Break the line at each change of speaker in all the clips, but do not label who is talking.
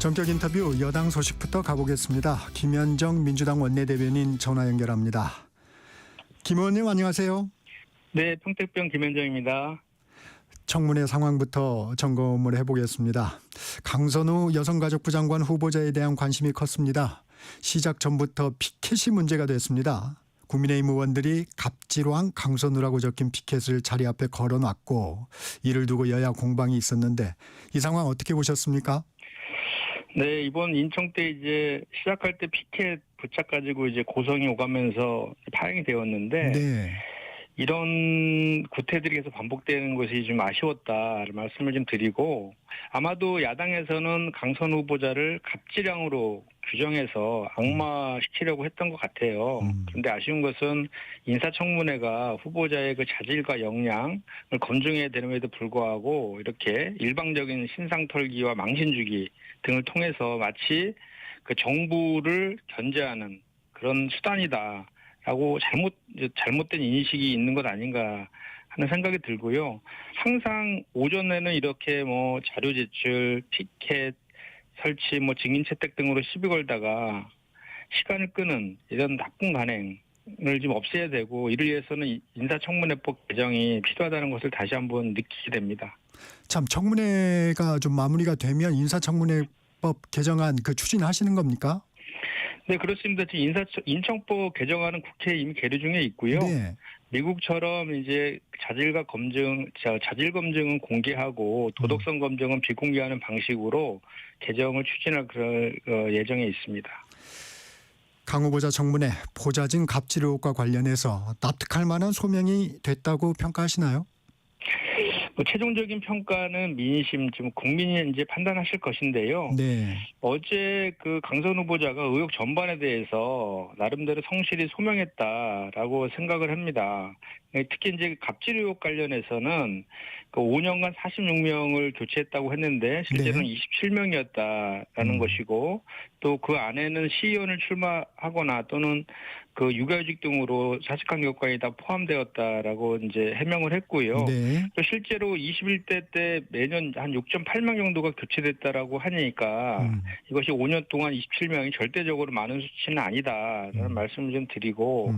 전격 인터뷰 여당 소식부터 가보겠습니다. 김현정 민주당 원내대변인 전화 연결합니다. 김 의원님 안녕하세요.
네, 평택병 김현정입니다.
청문회 상황부터 점검을 해보겠습니다. 강선우 여성가족부 장관 후보자에 대한 관심이 컸습니다. 시작 전부터 피켓이 문제가 됐습니다. 국민의힘 의원들이 갑질왕 강선우라고 적힌 피켓을 자리 앞에 걸어놨고 이를 두고 여야 공방이 있었는데 이 상황 어떻게 보셨습니까?
네, 이번 인청 때 이제 시작할 때 피켓 붙잡가지고 이제 고성이 오가면서 파행이 되었는데
네.
이런 구태들이 계속 반복되는 것이 좀 아쉬웠다를 말씀을 좀 드리고 아마도 야당에서는 강선우 후보자를 갑질왕으로 규정해서 악마시키려고 했던 것 같아요. 그런데 아쉬운 것은 인사청문회가 후보자의 그 자질과 역량을 검증해야 되는데도 불구하고 이렇게 일방적인 신상털기와 망신주기 등을 통해서 마치 그 정부를 견제하는 그런 수단이다. 라고 잘못된 인식이 있는 것 아닌가 하는 생각이 들고요. 항상 오전에는 이렇게 뭐 자료 제출, 피켓 설치, 뭐 증인 채택 등으로 시비 걸다가 시간을 끄는 이런 나쁜 관행을 좀 없애야 되고 이를 위해서는 인사청문회법 개정이 필요하다는 것을 다시 한번 느끼게 됩니다.
참 청문회가 좀 마무리가 되면 인사청문회법 개정안 추진하시는 겁니까?
네, 그렇습니다. 지금 인청법 개정안은 국회에 이미 계류 중에 있고요.
네.
미국처럼 이제 자질 검증은 공개하고 도덕성 검증은 비공개하는 방식으로 개정을 추진할 그럴 예정에 있습니다.
강 후보자 청문회 보좌진 갑질 의혹과 관련해서 납득할 만한 소명이 됐다고 평가하시나요?
최종적인 평가는 민심, 지금 국민이 이제 판단하실 것인데요.
네.
어제 그 강선 후보자가 의혹 전반에 대해서 나름대로 성실히 소명했다라고 생각을 합니다. 특히 이제 갑질 의혹 관련해서는 그 5년간 46명을 교체했다고 했는데 실제로는
네.
27명이었다라는 것이고 또 그 안에는 시의원을 출마하거나 또는 그 육아휴직 등으로 사직한 교과에 다 포함되었다라고 이제 해명을 했고요.
네.
또 실제로 21대 때 매년 한 6.8명 정도가 교체됐다라고 하니까 이것이 5년 동안 27명이 절대적으로 많은 수치는 아니다라는 말씀을 좀 드리고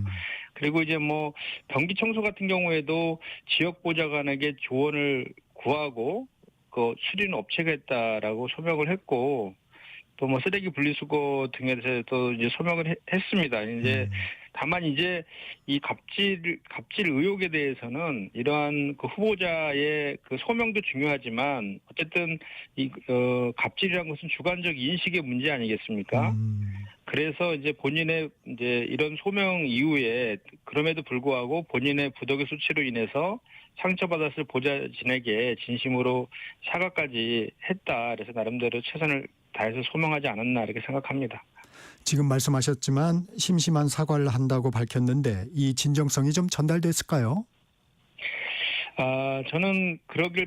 그리고 이제 뭐 변기 청소 같은 경우에도 지역 보좌관에게 조언을 구하고 그 수리는 업체가 했다라고 소명을 했고 또 뭐 쓰레기 분리수거 등에 대해서도 이제 소명을 했습니다. 이제 다만 이제 이 갑질 의혹에 대해서는 이러한 그 후보자의 그 소명도 중요하지만 어쨌든 이 갑질이라는 것은 주관적 인식의 문제 아니겠습니까? 그래서 이제 본인의 이제 이런 소명 이후에 그럼에도 불구하고 본인의 부덕의 수치로 인해서 상처받았을 보좌진에게 진심으로 사과까지 했다. 그래서 나름대로 최선을 다해서 소명하지 않았나 이렇게 생각합니다.
지금 말씀하셨지만 심심한 사과를 한다고 밝혔는데 이 진정성이 좀 전달됐을까요?
저는 그렇게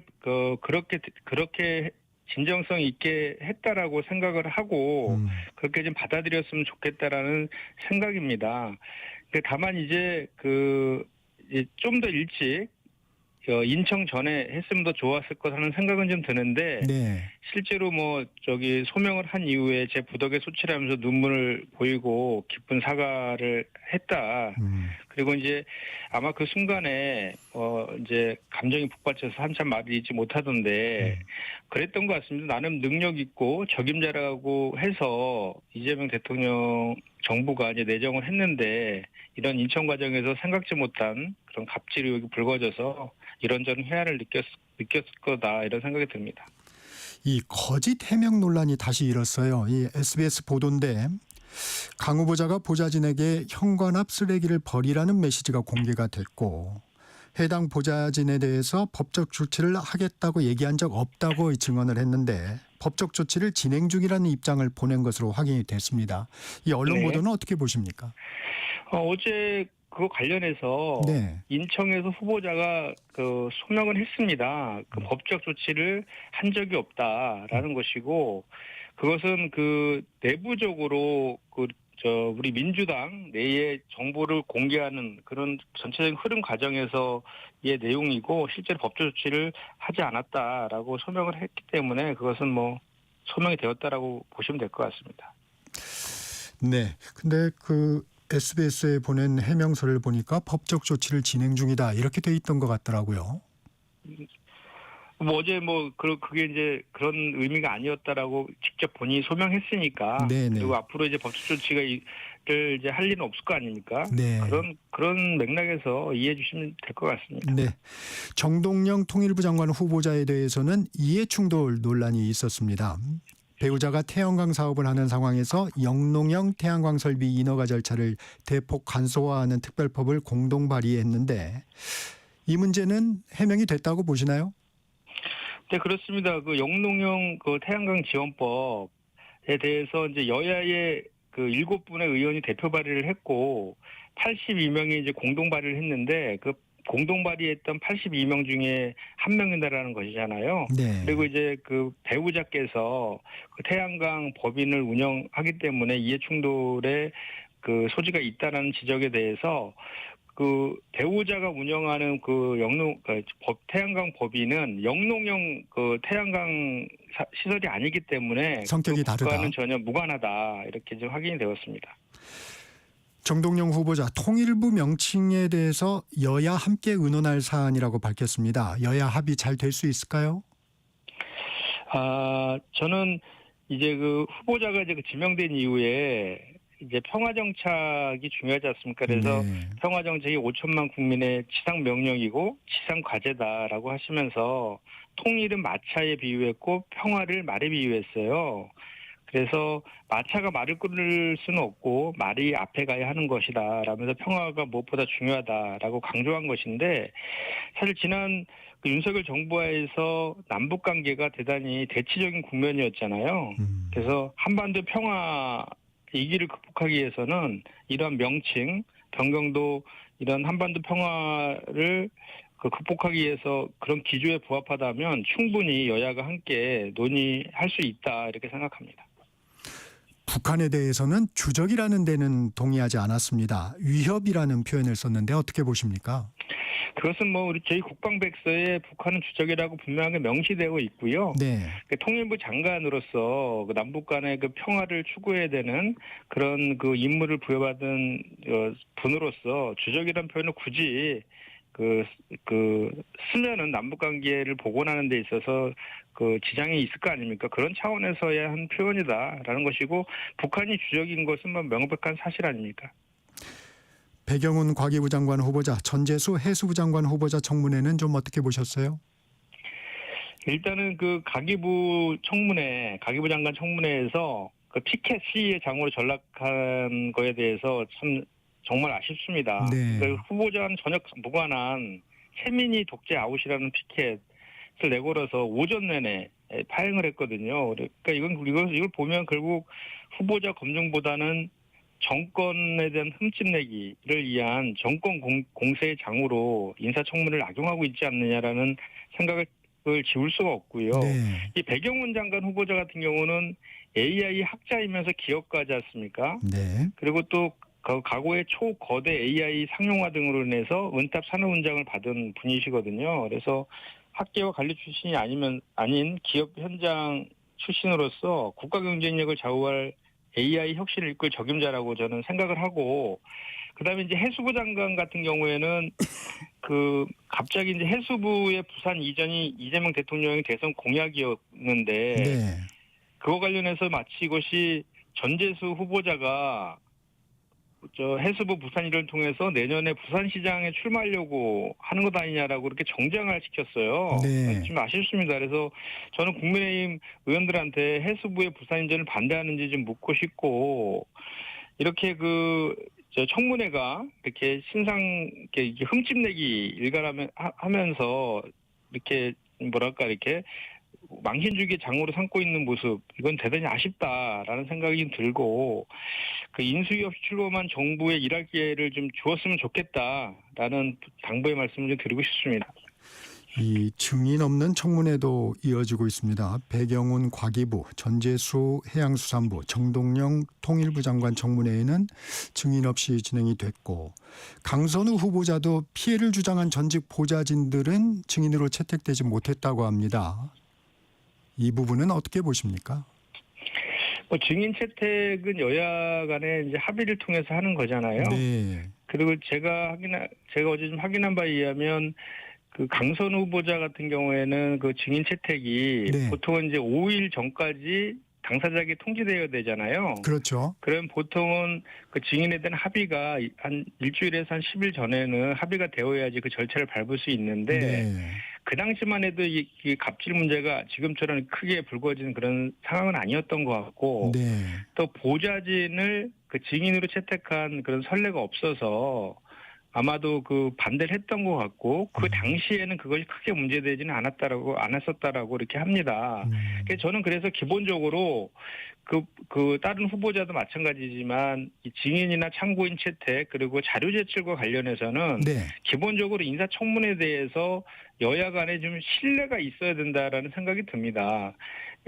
진정성 있게 했다라고 생각을 하고 그렇게 좀 받아들였으면 좋겠다라는 생각입니다. 다만 이제 좀 더 일찍 인청 전에 했으면 더 좋았을 것 하는 생각은 좀 드는데
네.
실제로 소명을 한 이후에 제 부덕에 소치하면서 눈물을 보이고 기쁜 사과를 했다. 그리고 이제 아마 그 순간에 이제 감정이 북받쳐서 한참 말을 잇지 못하던데 그랬던 것 같습니다. 나름 능력 있고 적임자라고 해서 이재명 대통령 정부가 이제 내정을 했는데 이런 인천 과정에서 생각지 못한 그런 갑질 의혹이 불거져서 이런저런 회한을 느꼈을 거다 이런 생각이 듭니다.
이 거짓 해명 논란이 다시 일었어요. 이 SBS 보도인데 강 후보자가 보좌진에게 현관 앞 쓰레기를 버리라는 메시지가 공개가 됐고 해당 보좌진에 대해서 법적 조치를 하겠다고 얘기한 적 없다고 증언을 했는데 법적 조치를 진행 중이라는 입장을 보낸 것으로 확인이 됐습니다. 이 언론
네.
보도는 어떻게 보십니까?
어제 그거 관련해서
네.
인청에서 후보자가 소명을 했습니다. 법적 조치를 한 적이 없다라는 것이고 그것은 내부적으로 우리 민주당 내의 정보를 공개하는 그런 전체적인 흐름 과정에서의 내용이고 실제로 법적 조치를 하지 않았다라고 소명을 했기 때문에 그것은 소명이 되었다라고 보시면 될 것 같습니다.
네. 근데 그 SBS에 보낸 해명서를 보니까 법적 조치를 진행 중이다 이렇게 돼 있던 것 같더라고요.
뭐 어제 그게 이제 그런 의미가 아니었다라고 직접 본인이 소명했으니까
네네.
그리고 앞으로 이제 법적 조치가 를 이제 할 일은 없을 거 아닙니까?
네.
그런 맥락에서 이해해 주시면 될 것 같습니다.
네. 정동영 통일부 장관 후보자에 대해서는 이해충돌 논란이 있었습니다. 배우자가 태양광 사업을 하는 상황에서 영농형 태양광 설비 인허가 절차를 대폭 간소화하는 특별법을 공동 발의했는데 이 문제는 해명이 됐다고 보시나요?
네, 그렇습니다. 그 영농형 그 태양광 지원법에 대해서 이제 여야의 그 7분의 의원이 대표 발의를 했고 82명이 이제 공동 발의를 했는데 그 공동 발의했던 82명 중에 한 명이다라는 것이잖아요.
네.
그리고 이제 그 배우자께서 그 태양광 법인을 운영하기 때문에 이해충돌의 그 소지가 있다라는 지적에 대해서 그 배우자가 운영하는 그 태양광 법인은 영농형 그 태양광 시설이 아니기 때문에
성격이 다르다.
그과는 전혀 무관하다 이렇게 좀 확인이 되었습니다.
정동영 후보자 통일부 명칭에 대해서 여야 함께 의논할 사안이라고 밝혔습니다. 여야 합의 잘 될 수 있을까요?
저는 이제 그 후보자가 이제 그 지명된 이후에 이제 평화 정착이 중요하지 않습니까? 그래서
네.
평화 정착이 5천만 국민의 지상 명령이고 지상 과제다라고 하시면서 통일은 마차에 비유했고 평화를 말에 비유했어요. 그래서 마차가 말을 끊을 수는 없고 말이 앞에 가야 하는 것이다 라면서 평화가 무엇보다 중요하다라고 강조한 것인데 사실 지난 그 윤석열 정부하에서 남북 관계가 대단히 대치적인 국면이었잖아요. 그래서 한반도 평화 위기를 극복하기 위해서는 이러한 명칭 변경도 이런 한반도 평화를 극복하기 위해서 그런 기조에 부합하다면 충분히 여야가 함께 논의할 수 있다 이렇게 생각합니다.
북한에 대해서는 주적이라는 데는 동의하지 않았습니다. 위협이라는 표현을 썼는데 어떻게 보십니까?
그것은 저희 국방백서에 북한은 주적이라고 분명하게 명시되고 있고요.
네.
통일부 장관으로서 그 남북 간의 그 평화를 추구해야 되는 그런 그 임무를 부여받은 분으로서 주적이라는 표현을 굳이 쓰면은 남북 관계를 복원하는 데 있어서 그 지장이 있을 거 아닙니까? 그런 차원에서의 한 표현이다라는 것이고 북한이 주적인 것은 명백한 사실 아닙니까?
배경훈 과기부 장관 후보자, 전재수 해수부 장관 후보자 청문회는 좀 어떻게 보셨어요?
일단은 그 가기부 장관 청문회에서 그 피켓 시위의 장으로 전락한 거에 대해서 참 정말 아쉽습니다.
네.
그 후보자와는 전혀 무관한 세민이 독재 아웃이라는 피켓을 내걸어서 오전 내내 파행을 했거든요. 그러니까 이걸 보면 결국 후보자 검증보다는 정권에 대한 흠집내기를 위한 정권 공세의 장으로 인사청문회를 악용하고 있지 않느냐라는 생각을 지울 수가 없고요.
네.
이 배경훈 장관 후보자 같은 경우는 AI 학자이면서 기업가지 않습니까?
네.
그리고 또 과거에 초거대 AI 상용화 등으로 인해서 은탑 산업훈장을 받은 분이시거든요. 그래서 학계와 관리 출신이 아닌 기업 현장 출신으로서 국가 경쟁력을 좌우할 AI 혁신을 이끌 적임자라고 저는 생각을 하고, 그다음에 이제 해수부 장관 같은 경우에는 갑자기 이제 해수부의 부산 이전이 이재명 대통령의 대선 공약이었는데,
네.
그거 관련해서 마치 이것이 전재수 후보자가 해수부 부산 일을 통해서 내년에 부산시장에 출마하려고 하는 것 아니냐라고 그렇게 정쟁을 시켰어요.
네.
좀 아쉽습니다. 그래서 저는 국민의힘 의원들한테 해수부의 부산 이전을 반대하는지 좀 묻고 싶고, 이렇게 청문회가 이렇게 이렇게 흠집내기 일갈하면서 이렇게 이렇게 망신주기의 장으로 삼고 있는 모습, 이건 대단히 아쉽다라는 생각이 좀 들고, 그 인수위 없이 출범한 정부에 일할 기회를 좀 주었으면 좋겠다라는 당부의 말씀을 좀 드리고 싶습니다.
이 증인 없는 청문회도 이어지고 있습니다. 배경훈 과기부, 전재수 해양수산부, 정동영 통일부 장관 청문회에는 증인 없이 진행이 됐고, 강선우 후보자도 피해를 주장한 전직 보좌진들은 증인으로 채택되지 못했다고 합니다. 이 부분은 어떻게 보십니까?
뭐 증인 채택은 여야 간에 이제 합의를 통해서 하는 거잖아요.
네.
그리고 제가 어제 좀 확인한 바에 의하면 그 강선우 후보자 같은 경우에는 그 증인 채택이
네.
보통은 이제 5일 전까지 당사자에게 통지되어야 되잖아요.
그렇죠.
그럼 보통은 그 증인에 대한 합의가 한 일주일에서 한 10일 전에는 합의가 되어야지 그 절차를 밟을 수 있는데
네.
그 당시만 해도 이 갑질 문제가 지금처럼 크게 불거지는 그런 상황은 아니었던 것 같고
네.
또 보좌진을 그 증인으로 채택한 그런 선례가 없어서 아마도 그 반대를 했던 것 같고 그 당시에는 그것이 크게 문제되지는 않았었다라고 이렇게 합니다. 저는 그래서 기본적으로 그 다른 후보자도 마찬가지지만 이 증인이나 참고인 채택 그리고 자료 제출과 관련해서는
네.
기본적으로 인사청문회에 대해서 여야 간에 좀 신뢰가 있어야 된다라는 생각이 듭니다.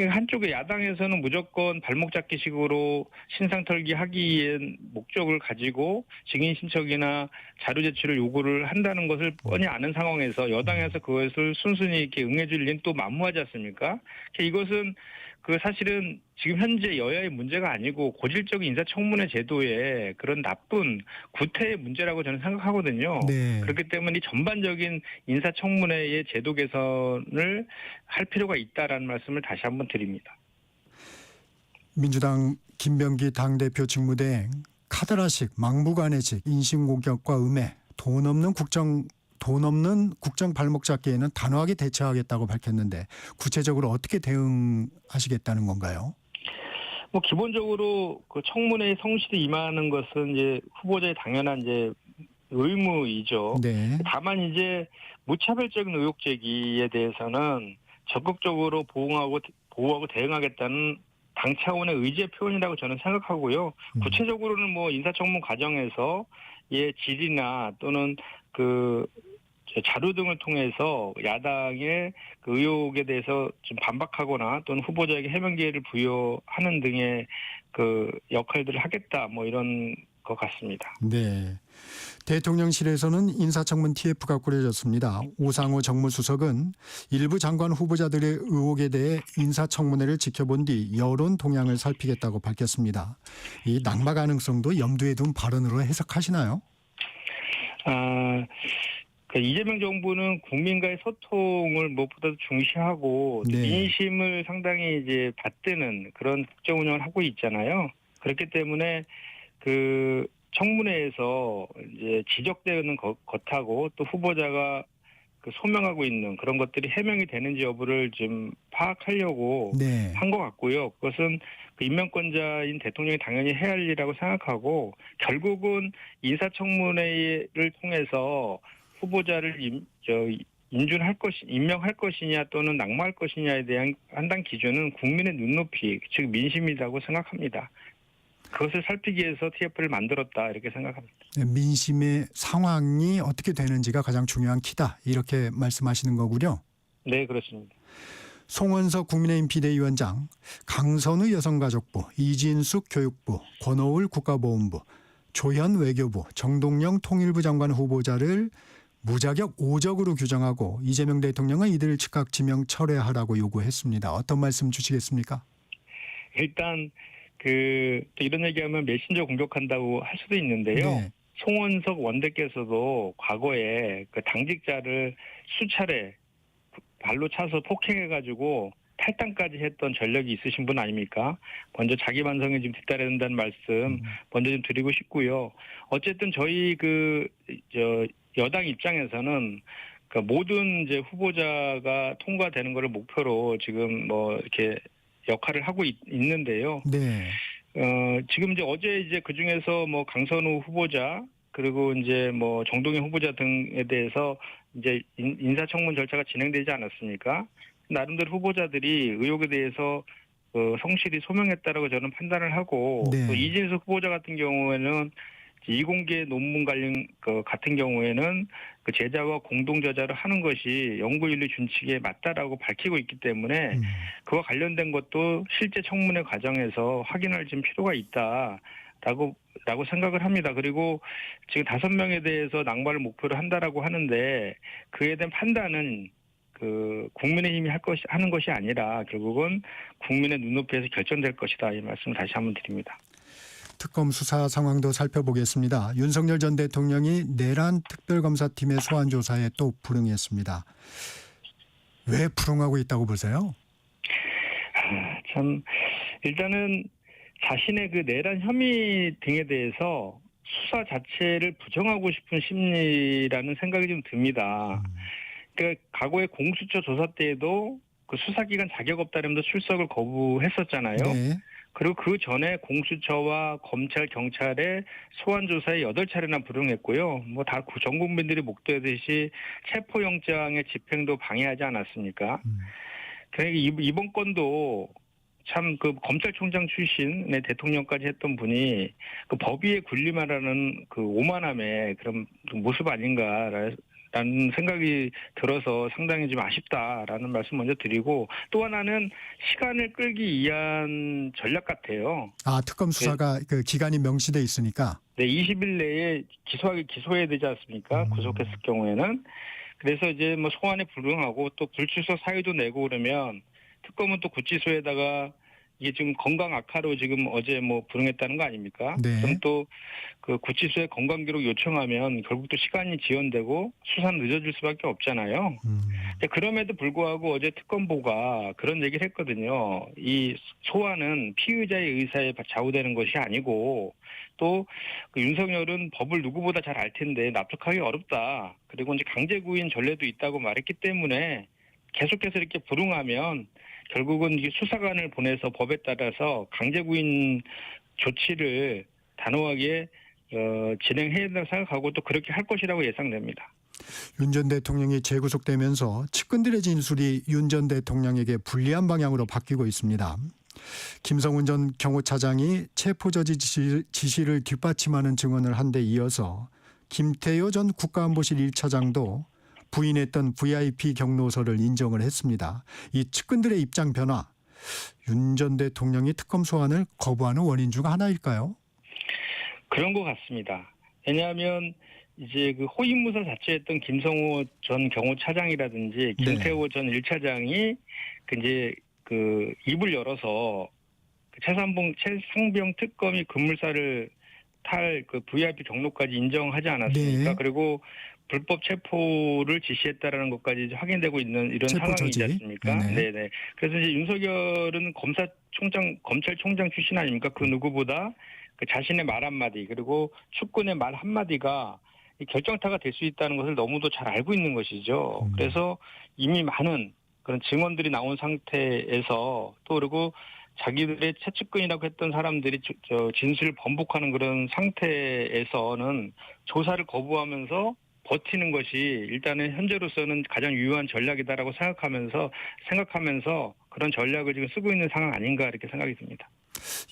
한쪽에 야당에서는 무조건 발목 잡기식으로 신상털기 하기엔 목적을 가지고 증인 신청이나 자료 제출을 요구를 한다는 것을 뻔히 아는 상황에서 여당에서 그것을 순순히 이렇게 응해줄 리는 또 만무하지 않습니까? 이것은 그 사실은 지금 현재 여야의 문제가 아니고 고질적인 인사청문회 제도의 그런 나쁜 구태의 문제라고 저는 생각하거든요.
네.
그렇기 때문에 이 전반적인 인사청문회의 제도 개선을 할 필요가 있다라는 말씀을 다시 한번 드립니다.
민주당 김병기 당대표 직무대행 카드라식, 막무가내식, 인신공격과 음해, 돈 없는 국정 발목 잡기에는 단호하게 대처하겠다고 밝혔는데 구체적으로 어떻게 대응하시겠다는 건가요?
뭐 기본적으로 그 청문회에 성실히 임하는 것은 이제 후보자의 당연한 이제 의무이죠.
네.
다만 이제 무차별적인 의혹 제기에 대해서는 적극적으로 보호하고 대응하겠다는 당 차원의 의지의 표현이라고 저는 생각하고요. 구체적으로는 뭐 인사청문 과정에서 질의나 또는 그 자료 등을 통해서 야당의 그 의혹에 대해서 좀 반박하거나 또는 후보자에게 해명 기회를 부여하는 등의 그 역할들을 하겠다 뭐 이런 것 같습니다.
네. 대통령실에서는 인사청문 TF가 꾸려졌습니다. 우상호 정무수석은 일부 장관 후보자들의 의혹에 대해 인사청문회를 지켜본 뒤 여론 동향을 살피겠다고 밝혔습니다. 이 낙마 가능성도 염두에 둔 발언으로 해석하시나요?
이재명 정부는 국민과의 소통을 무엇보다도 중시하고
네.
민심을 상당히 이제 받드는 그런 국정 운영을 하고 있잖아요. 그렇기 때문에 그 청문회에서 이제 지적되는 것하고 또 후보자가 그 소명하고 있는 그런 것들이 해명이 되는지 여부를 좀 파악하려고
네.
한 것 같고요. 그것은 그 임명권자인 대통령이 당연히 해야 할 일이라고 생각하고 결국은 인사청문회를 통해서 후보자를 임명할 것이냐 또는 낙마할 것이냐에 대한 판단 기준은 국민의 눈높이, 즉 민심이라고 생각합니다. 그것을 살피기 위해서 TF를 만들었다 이렇게 생각합니다.
민심의 상황이 어떻게 되는지가 가장 중요한 키다 이렇게 말씀하시는 거군요.
네, 그렇습니다.
송원석 국민의힘 비대위원장, 강선우 여성가족부, 이진숙 교육부, 권오을 국가보훈부, 조현 외교부, 정동영 통일부 장관 후보자를 무자격 5적으로 규정하고 이재명 대통령은 이들을 즉각 지명 철회하라고 요구했습니다. 어떤 말씀 주시겠습니까?
일단 또 이런 얘기하면 메신저 공격한다고 할 수도 있는데요.
네.
송원석 원대께서도 과거에 그 당직자를 수차례 발로 차서 폭행해가지고 탈당까지 했던 전력이 있으신 분 아닙니까? 먼저 자기 반성에 좀 뒤따라야 된다는 말씀 먼저 좀 드리고 싶고요. 어쨌든 저희 여당 입장에서는 그 모든 이제 후보자가 통과되는 것을 목표로 지금 뭐 이렇게 역할을 하고 있는데요.
네.
지금 어제 그 중에서 뭐 강선우 후보자 그리고 이제 뭐 정동영 후보자 등에 대해서 이제 인사청문 절차가 진행되지 않았습니까? 나름대로 후보자들이 의혹에 대해서 성실히 소명했다라고 저는 판단을 하고
네.
또 이진숙 후보자 같은 경우에는 이공계 논문 관련 같은 경우에는 그 제자와 공동 저자를 하는 것이 연구윤리 준칙에 맞다라고 밝히고 있기 때문에 그와 관련된 것도 실제 청문회 과정에서 확인할 좀 필요가 있다라고 생각을 합니다. 그리고 지금 5명에 대해서 낙마를 목표로 한다라고 하는데 그에 대한 판단은 국민의힘이 하는 것이 아니라 결국은 국민의 눈높이에서 결정될 것이다. 이 말씀 다시 한번 드립니다.
특검 수사 상황도 살펴보겠습니다. 윤석열 전 대통령이 내란 특별검사팀의 소환 조사에 또 불응했습니다. 왜 불응하고 있다고 보세요?
참 일단은 자신의 그 내란 혐의 등에 대해서 수사 자체를 부정하고 싶은 심리라는 생각이 좀 듭니다. 그러니까 과거에 공수처 조사 때에도 그 수사기관 자격 없다면서 출석을 거부했었잖아요.
네.
그리고 그 전에 공수처와 검찰, 경찰의 소환 조사에 8차례나 불응했고요. 뭐 다 전 국민들이 목도하듯이 체포영장의 집행도 방해하지 않았습니까? 그러니까 이번 건도 참 그 검찰총장 출신의 대통령까지 했던 분이 그 법위에 군림하라는 그 오만함의 그런 모습 아닌가라는 생각이 들어서 상당히 좀 아쉽다라는 말씀 먼저 드리고, 또 하나는 시간을 끌기 위한 전략 같아요.
특검 수사가 그 기간이 명시돼 있으니까.
네, 20일 내에 기소해야 되지 않습니까? 구속했을 경우에는. 그래서 이제 뭐 소환에 불응하고 또 불출석 사유도 내고 그러면 특검은 또 구치소에다가 이게 지금 건강 악화로 지금 어제 뭐 불응했다는 거 아닙니까?
네.
그럼 또 그 구치소에 건강 기록 요청하면 결국 또 시간이 지연되고 수사는 늦어질 수밖에 없잖아요. 그럼에도 불구하고 어제 특검보가 그런 얘기를 했거든요. 이 소환은 피의자의 의사에 좌우되는 것이 아니고, 또 그 윤석열은 법을 누구보다 잘 알 텐데 납득하기 어렵다. 그리고 이제 강제 구인 전례도 있다고 말했기 때문에 계속해서 이렇게 불응하면 결국은 이게 수사관을 보내서 법에 따라서 강제 구인 조치를 단호하게 진행해야 된다고 생각하고 또 그렇게 할 것이라고 예상됩니다.
윤 전 대통령이 재구속되면서 측근들의 진술이 윤 전 대통령에게 불리한 방향으로 바뀌고 있습니다. 김성훈 전 경호차장이 체포저지 지시를 뒷받침하는 증언을 한 데 이어서 김태효 전 국가안보실 1차장도 부인했던 VIP 경로서를 인정을 했습니다. 이 측근들의 입장 변화, 윤 전 대통령이 특검 소환을 거부하는 원인 중 하나일까요?
그런 것 같습니다. 왜냐하면 이제 그 호위무사 자체했던 김성호 전 경호차장이라든지 김태호 전 1차장이 이제 그 입을 열어서 그 최상병 특검이 급물살을 탈 그 VIP 경로까지 인정하지 않았습니까?
네.
그리고 불법 체포를 지시했다라는 것까지 확인되고 있는 이런 상황이지 않습니까? 네네. 그래서 이제 윤석열은 검찰총장 출신 아닙니까? 그 누구보다 그 자신의 말 한마디 그리고 측근의 말 한마디가 결정타가 될 수 있다는 것을 너무도 잘 알고 있는 것이죠. 그래서 이미 많은 그런 증언들이 나온 상태에서, 또 그리고 자기들의 최측근이라고 했던 사람들이 진술을 번복하는 그런 상태에서는 조사를 거부하면서 버티는 것이 일단은 현재로서는 가장 유효한 전략이다라고 생각하면서 그런 전략을 지금 쓰고 있는 상황 아닌가 이렇게 생각이 듭니다.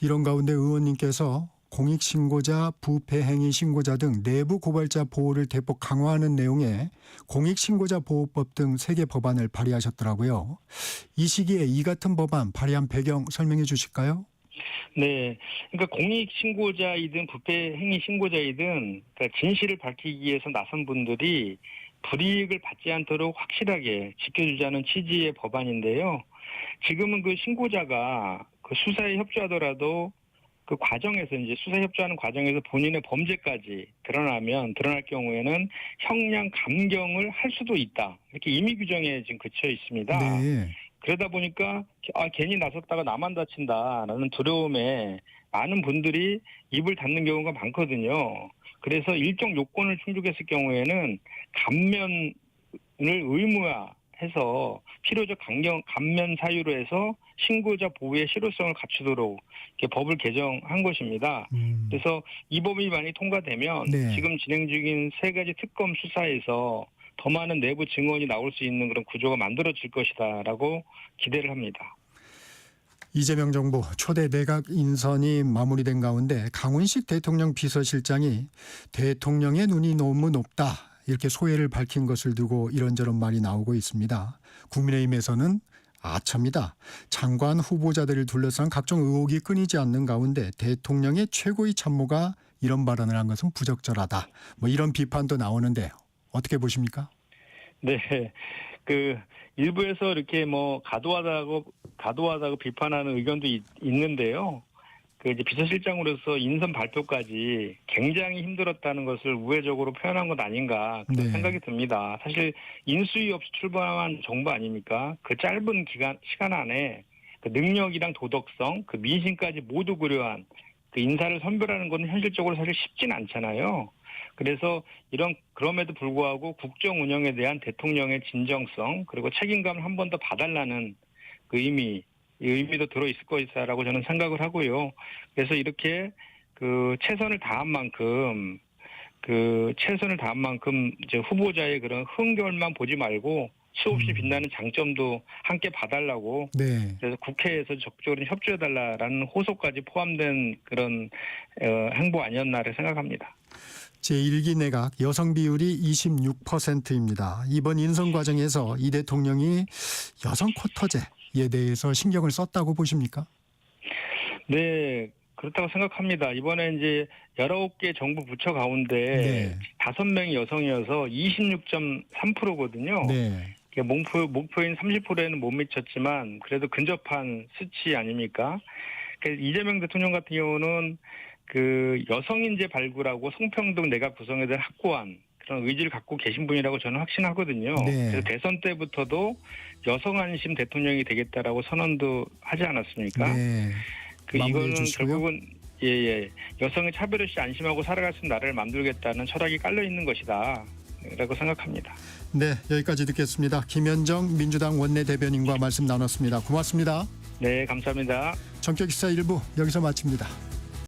이런 가운데 의원님께서 공익신고자, 부패행위 신고자 등 내부 고발자 보호를 대폭 강화하는 내용의 공익신고자 보호법 등 3개 법안을 발의하셨더라고요. 이 시기에 이 같은 법안 발의한 배경 설명해 주실까요?
네. 그러니까 공익신고자이든 부패행위 신고자이든 그러니까 진실을 밝히기 위해서 나선 분들이 불이익을 받지 않도록 확실하게 지켜주자는 취지의 법안인데요. 지금은 그 신고자가 그 수사에 협조하더라도 그 과정에서 이제 수사 협조하는 과정에서 본인의 범죄까지 드러날 경우에는 형량 감경을 할 수도 있다. 이렇게 임의 규정에 지금 그쳐 있습니다.
네.
그러다 보니까 괜히 나섰다가 나만 다친다라는 두려움에 많은 분들이 입을 닫는 경우가 많거든요. 그래서 일정 요건을 충족했을 경우에는 감면을 의무화해서 필요적 감면 사유로 해서 신고자 보호의 실효성을 갖추도록 이렇게 법을 개정한 것입니다. 그래서 이 법이 많이 통과되면 지금 진행 중인 3가지 특검 수사에서 더 많은 내부 증언이 나올 수 있는 그런 구조가 만들어질 것이다라고 기대를 합니다.
이재명 정부 초대 내각 인선이 마무리된 가운데 강훈식 대통령 비서실장이 대통령의 눈이 너무 높다 이렇게 소회를 밝힌 것을 두고 이런저런 말이 나오고 있습니다. 국민의힘에서는 아첨이다. 장관 후보자들을 둘러싼 각종 의혹이 끊이지 않는 가운데 대통령의 최고의 참모가 이런 발언을 한 것은 부적절하다. 뭐 이런 비판도 나오는데 어떻게 보십니까?
네. 그 일부에서 이렇게 뭐 과도하다고 비판하는 의견도 있는데요. 그 이제 비서실장으로서 인선 발표까지 굉장히 힘들었다는 것을 우회적으로 표현한 것 아닌가 그런
네.
생각이 듭니다. 사실 인수위 없이 출범한 정부 아닙니까? 그 짧은 시간 안에 그 능력이랑 도덕성, 그 민심까지 모두 고려한 그 인사를 선별하는 건 현실적으로 사실 쉽진 않잖아요. 그래서 그럼에도 불구하고 국정 운영에 대한 대통령의 진정성 그리고 책임감을 한 번 더 봐달라는 그 의미도 들어있을 것이다라고 저는 생각을 하고요. 그래서 이렇게 최선을 다한 만큼 이제 후보자의 그런 흥결만 보지 말고 수없이 빛나는 장점도 함께 봐달라고.
네.
그래서 국회에서 적극적으로 협조해달라라는 호소까지 포함된 그런 행보 아니었나를 생각합니다.
제1기 내각 여성 비율이 26%입니다. 이번 인선 과정에서 이 대통령이 여성 쿼터제에 대해서 신경을 썼다고 보십니까?
네, 그렇다고 생각합니다. 이번에 이제 19개 정부 부처 가운데 5명이 여성이어서 26.3%거든요.
네.
목표인 30%에는 못 미쳤지만 그래도 근접한 수치 아닙니까? 이재명 대통령 같은 경우는 그 여성인재 발굴하고 성평등 내각 구성에 대한 확고한 그런 의지를 갖고 계신 분이라고 저는 확신하거든요.
네.
그래서 대선 때부터도 여성 안심 대통령이 되겠다라고 선언도 하지 않았습니까?
네.
이거는
주시고요.
결국은 여성의 차별 없이 안심하고 살아갈 수 있는 나라를 만들겠다는 철학이 깔려 있는 것이다. 라고 생각합니다.
네, 여기까지 듣겠습니다. 김현정 민주당 원내대변인과 말씀 나눴습니다. 고맙습니다.
네, 감사합니다.
전격기사 1부 여기서 마칩니다.